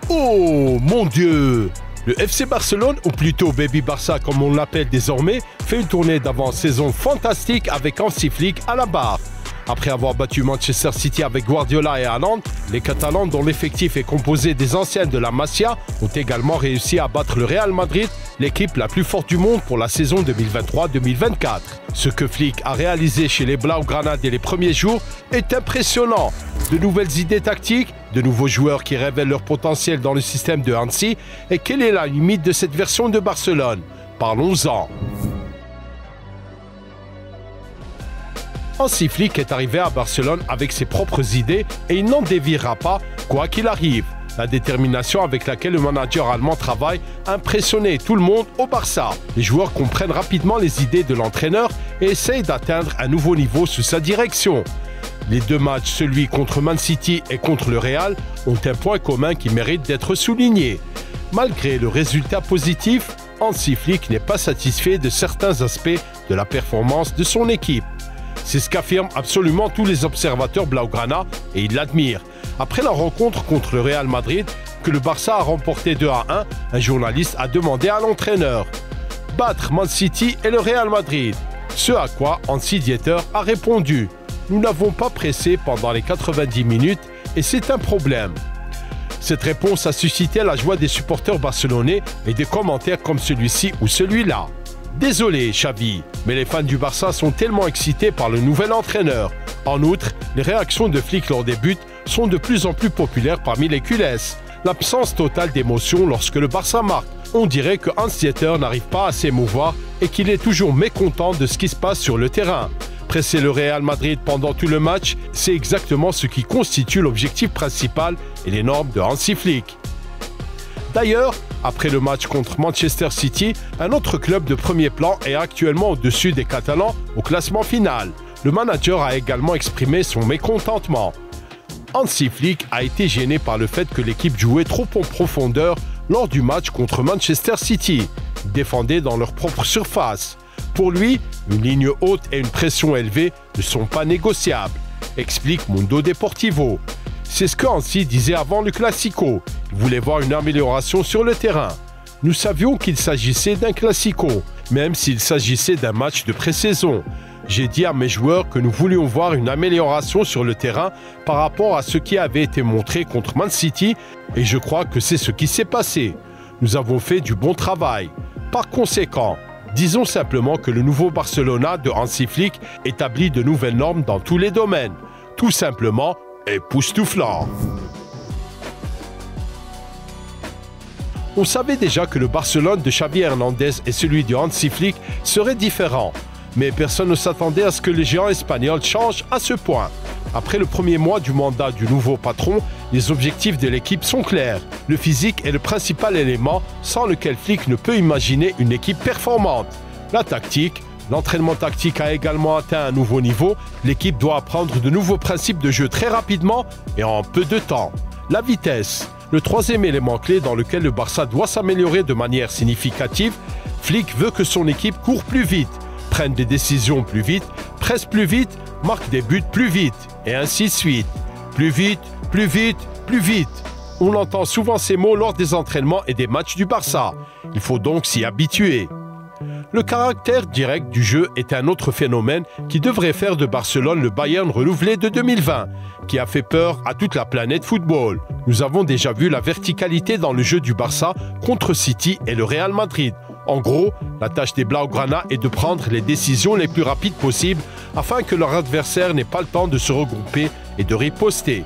Oh mon Dieu! Le FC Barcelone, ou plutôt Baby Barça comme on l'appelle désormais, fait une tournée d'avant-saison fantastique avec Hansi Flick à la barre. Après avoir battu Manchester City avec Guardiola et Haaland, les Catalans, dont l'effectif est composé des anciens de la Masia, ont également réussi à battre le Real Madrid, l'équipe la plus forte du monde pour la saison 2023-2024. Ce que Flick a réalisé chez les Blaugrana dès les premiers jours est impressionnant. De nouvelles idées tactiques, de nouveaux joueurs qui révèlent leur potentiel dans le système de Hansi. Et quelle est la limite de cette version de Barcelone? Parlons-en. Hansi Flick est arrivé à Barcelone avec ses propres idées et il n'en déviera pas, quoi qu'il arrive. La détermination avec laquelle le manager allemand travaille a impressionné tout le monde au Barça. Les joueurs comprennent rapidement les idées de l'entraîneur et essayent d'atteindre un nouveau niveau sous sa direction. Les deux matchs, celui contre Man City et contre le Real, ont un point commun qui mérite d'être souligné. Malgré le résultat positif, Hansi Flick n'est pas satisfait de certains aspects de la performance de son équipe. C'est ce qu'affirment absolument tous les observateurs Blaugrana et ils l'admirent. Après la rencontre contre le Real Madrid, que le Barça a remporté 2-1, un journaliste a demandé à l'entraîneur « Battre Man City et le Real Madrid ». Ce à quoi Hansi Dieter a répondu « Nous n'avons pas pressé pendant les 90 minutes et c'est un problème ». Cette réponse a suscité la joie des supporters barcelonais et des commentaires comme celui-ci ou celui-là. Désolé, Xavi, mais les fans du Barça sont tellement excités par le nouvel entraîneur. En outre, les réactions de Flick lors des buts sont de plus en plus populaires parmi les culés. L'absence totale d'émotion lorsque le Barça marque. On dirait que Hans Dieter n'arrive pas à s'émouvoir et qu'il est toujours mécontent de ce qui se passe sur le terrain. Presser le Real Madrid pendant tout le match, c'est exactement ce qui constitue l'objectif principal et les normes de Hansi Flick. D'ailleurs, après le match contre Manchester City, un autre club de premier plan est actuellement au-dessus des Catalans au classement final. Le manager a également exprimé son mécontentement. Hansi Flick a été gêné par le fait que l'équipe jouait trop en profondeur lors du match contre Manchester City. Ils défendaient dans leur propre surface. Pour lui, une ligne haute et une pression élevée ne sont pas négociables, explique Mundo Deportivo. C'est ce que Hansi disait avant le Classico. Il voulait voir une amélioration sur le terrain. Nous savions qu'il s'agissait d'un Classico, même s'il s'agissait d'un match de pré-saison. J'ai dit à mes joueurs que nous voulions voir une amélioration sur le terrain par rapport à ce qui avait été montré contre Man City et je crois que c'est ce qui s'est passé. Nous avons fait du bon travail. Par conséquent, disons simplement que le nouveau Barcelona de Hansi Flick établit de nouvelles normes dans tous les domaines. Tout simplement, époustouflant. On savait déjà que le Barcelone de Xavi Hernandez et celui de Hansi Flick seraient différents. Mais personne ne s'attendait à ce que les géants espagnols changent à ce point. Après le premier mois du mandat du nouveau patron, les objectifs de l'équipe sont clairs. Le physique est le principal élément sans lequel Flick ne peut imaginer une équipe performante. La tactique, l'entraînement tactique a également atteint un nouveau niveau. L'équipe doit apprendre de nouveaux principes de jeu très rapidement et en peu de temps. La vitesse, le troisième élément clé dans lequel le Barça doit s'améliorer de manière significative. Flick veut que son équipe court plus vite, prenne des décisions plus vite, presse plus vite, marque des buts plus vite, et ainsi de suite. Plus vite, plus vite, plus vite. On entend souvent ces mots lors des entraînements et des matchs du Barça. Il faut donc s'y habituer. Le caractère direct du jeu est un autre phénomène qui devrait faire de Barcelone le Bayern renouvelé de 2020, qui a fait peur à toute la planète football. Nous avons déjà vu la verticalité dans le jeu du Barça contre City et le Real Madrid. En gros, la tâche des Blaugrana est de prendre les décisions les plus rapides possibles afin que leur adversaire n'ait pas le temps de se regrouper et de riposter.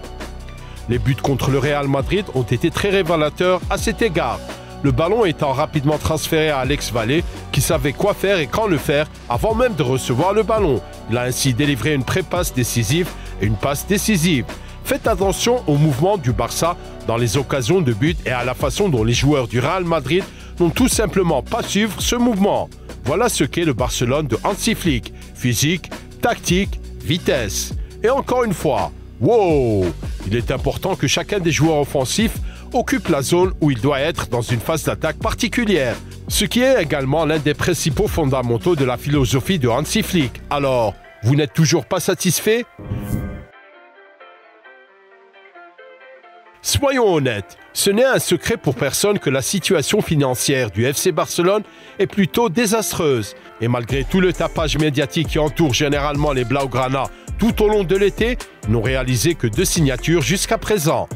Les buts contre le Real Madrid ont été très révélateurs à cet égard. Le ballon étant rapidement transféré à Alex Vallée, qui savait quoi faire et quand le faire avant même de recevoir le ballon. Il a ainsi délivré une pré-passe décisive et une passe décisive. Faites attention au mouvement du Barça dans les occasions de but et à la façon dont les joueurs du Real Madrid n'ont tout simplement pas suivre ce mouvement. Voilà ce qu'est le Barcelone de Hansi Flick. Physique, tactique, vitesse. Et encore une fois, wow! Il est important que chacun des joueurs offensifs occupe la zone où il doit être dans une phase d'attaque particulière. Ce qui est également l'un des principaux fondamentaux de la philosophie de Hansi Flick. Alors, vous n'êtes toujours pas satisfait ? Soyons honnêtes, ce n'est un secret pour personne que la situation financière du FC Barcelone est plutôt désastreuse. Et malgré tout le tapage médiatique qui entoure généralement les Blaugrana tout au long de l'été, ils n'ont réalisé que 2 signatures jusqu'à présent.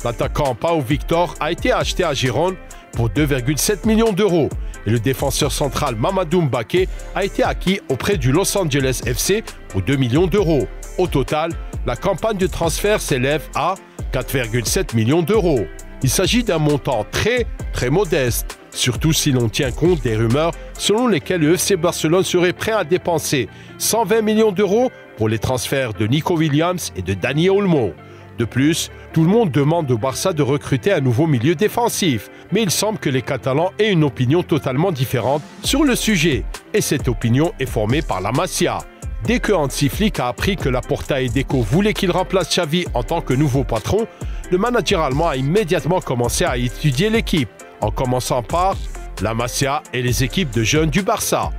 L'attaquant Pau Victor a été acheté à Gérone pour 2,7 millions d'euros et le défenseur central Mamadou Mbaké a été acquis auprès du Los Angeles FC pour 2 millions d'euros. Au total, la campagne de transfert s'élève à 4,7 millions d'euros. Il s'agit d'un montant très modeste, surtout si l'on tient compte des rumeurs selon lesquelles le FC Barcelone serait prêt à dépenser 120 millions d'euros pour les transferts de Nico Williams et de Dani Olmo. De plus, tout le monde demande au Barça de recruter un nouveau milieu défensif, mais il semble que les Catalans aient une opinion totalement différente sur le sujet, et cette opinion est formée par la Masia. Dès que Hansi Flick a appris que Laporta et Deco voulaient qu'il remplace Xavi en tant que nouveau patron, le manager allemand a immédiatement commencé à étudier l'équipe, en commençant par la Masia et les équipes de jeunes du Barça.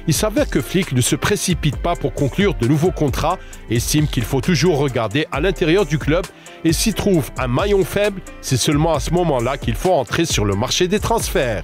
Il s'avère que Flick ne se précipite pas pour conclure de nouveaux contrats et estime qu'il faut toujours regarder à l'intérieur du club et s'y trouve un maillon faible, c'est seulement à ce moment-là qu'il faut entrer sur le marché des transferts.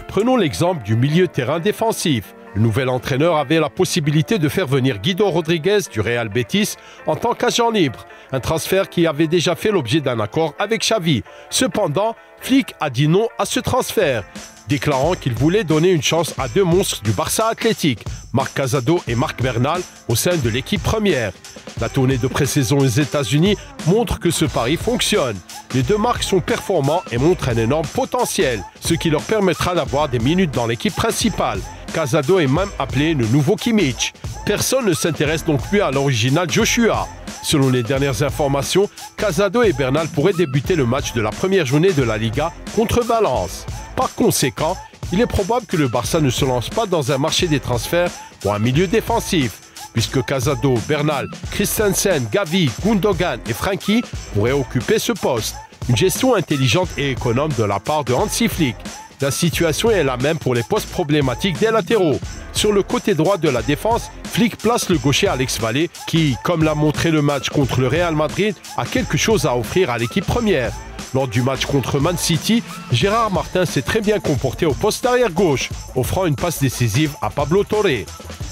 Prenons l'exemple du milieu de terrain défensif. Le nouvel entraîneur avait la possibilité de faire venir Guido Rodriguez du Real Betis en tant qu'agent libre, un transfert qui avait déjà fait l'objet d'un accord avec Xavi. Cependant, Flick a dit non à ce transfert, déclarant qu'il voulait donner une chance à 2 monstres du Barça athlétique, Marc Casado et Marc Bernal, au sein de l'équipe première. La tournée de pré-saison aux États-Unis montre que ce pari fonctionne. Les 2 marques sont performants et montrent un énorme potentiel, ce qui leur permettra d'avoir des minutes dans l'équipe principale. Casado est même appelé le nouveau Kimmich. Personne ne s'intéresse donc plus à l'original Joshua. Selon les dernières informations, Casado et Bernal pourraient débuter le match de la première journée de la Liga contre Valence. Par conséquent, il est probable que le Barça ne se lance pas dans un marché des transferts pour un milieu défensif, puisque Casado, Bernal, Christensen, Gavi, Gundogan et Frenkie pourraient occuper ce poste. Une gestion intelligente et économe de la part de Hansi Flick. La situation est la même pour les postes problématiques des latéraux. Sur le côté droit de la défense, Flick place le gaucher Alex Vallée qui, comme l'a montré le match contre le Real Madrid, a quelque chose à offrir à l'équipe première. Lors du match contre Man City, Gérard Martin s'est très bien comporté au poste arrière gauche, offrant une passe décisive à Pablo Torre.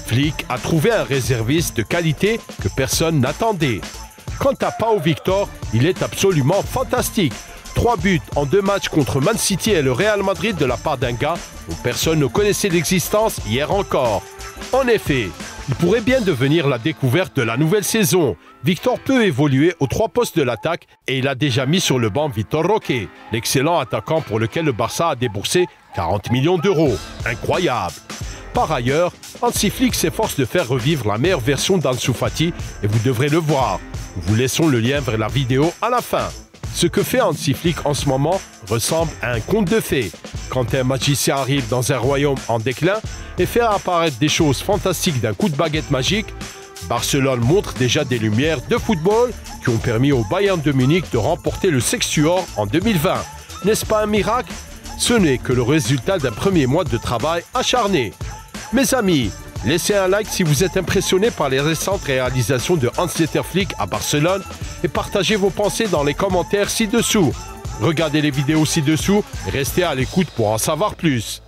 Flick a trouvé un réserviste de qualité que personne n'attendait. Quant à Pau Victor, il est absolument fantastique. 3 buts en 2 matchs contre Man City et le Real Madrid de la part d'un gars dont personne ne connaissait l'existence hier encore. En effet, il pourrait bien devenir la découverte de la nouvelle saison. Victor peut évoluer aux 3 postes de l'attaque et il a déjà mis sur le banc Vitor Roque, l'excellent attaquant pour lequel le Barça a déboursé 40 millions d'euros. Incroyable! Par ailleurs, Hansi Flick s'efforce de faire revivre la meilleure version d'Ansu Fati et vous devrez le voir. Nous vous laissons le lien vers la vidéo à la fin. Ce que fait Hansi Flick en ce moment ressemble à un conte de fées. Quand un magicien arrive dans un royaume en déclin et fait apparaître des choses fantastiques d'un coup de baguette magique, Barcelone montre déjà des lumières de football qui ont permis au Bayern de Munich de remporter le Sextuor en 2020. N'est-ce pas un miracle? Ce n'est que le résultat d'un premier mois de travail acharné. Mes amis, laissez un like si vous êtes impressionné par les récentes réalisations de Hans-Dieter Flick à Barcelone et partagez vos pensées dans les commentaires ci-dessous. Regardez les vidéos ci-dessous et restez à l'écoute pour en savoir plus.